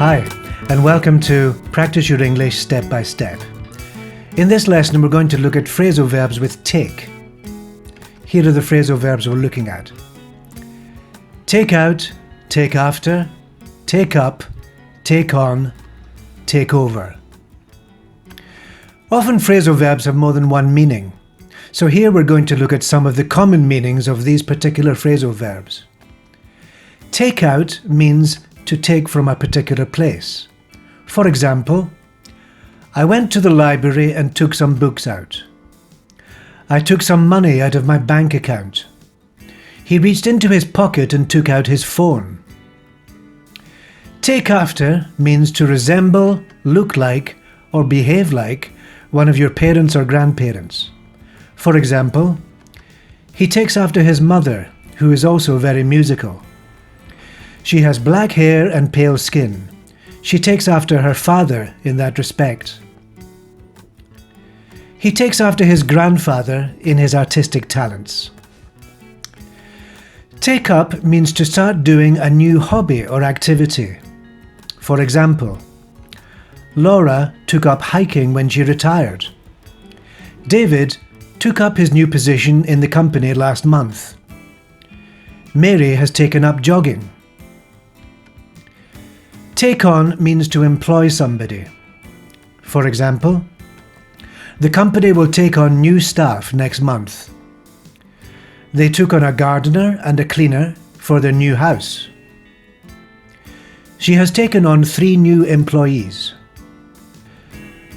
Hi, and welcome to Practice Your English Step by Step. In this lesson, we're going to look at phrasal verbs with take. Here are the phrasal verbs we're looking at. Take out, take after, take up, take on, take over. Often phrasal verbs have more than one meaning. So here we're going to look at some of the common meanings of these particular phrasal verbs. Take out means to take from a particular place. For example, I went to the library and took some books out. I took some money out of my bank account. He reached into his pocket and took out his phone. Take after means to resemble, look like, or behave like one of your parents or grandparents. For example, he takes after his mother, who is also very musical. She has black hair and pale skin. She takes after her father in that respect. He takes after his grandfather in his artistic talents. Take up means to start doing a new hobby or activity. For example, Laura took up hiking when she retired. David took up his new position in the company last month. Mary has taken up jogging. Take on means to employ somebody. For example, the company will take on new staff next month. They took on a gardener and a cleaner for their new house. She has taken on 3 new employees.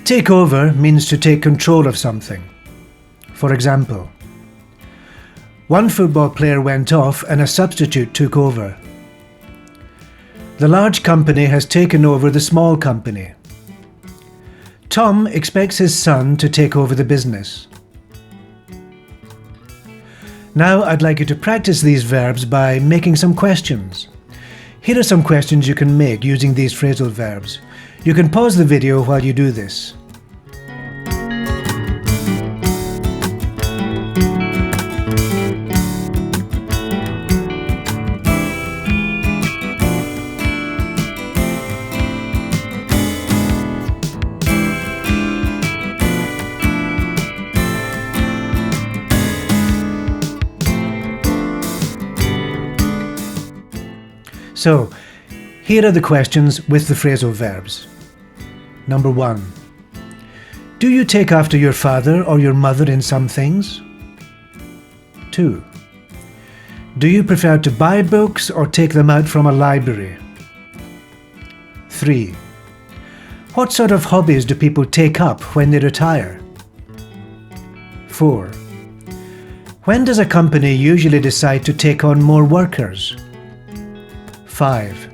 Take over means to take control of something. For example, one football player went off and a substitute took over. The large company has taken over the small company. Tom expects his son to take over the business. Now I'd like you to practice these verbs by making some questions. Here are some questions you can make using these phrasal verbs. You can pause the video while you do this. So, here are the questions with the phrasal verbs. Number 1. Do you take after your father or your mother in some things? 2. Do you prefer to buy books or take them out from a library? 3. What sort of hobbies do people take up when they retire? 4. When does a company usually decide to take on more workers? 5.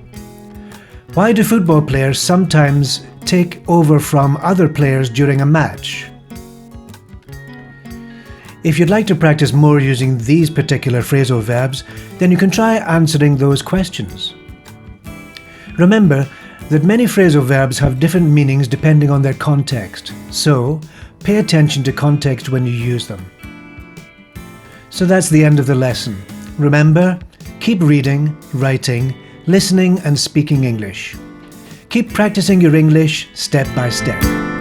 Why do football players sometimes take over from other players during a match? If you'd like to practice more using these particular phrasal verbs, then you can try answering those questions. Remember that many phrasal verbs have different meanings depending on their context, so pay attention to context when you use them. So that's the end of the lesson. Remember, keep reading, writing, listening and speaking English. Keep practicing your English step by step.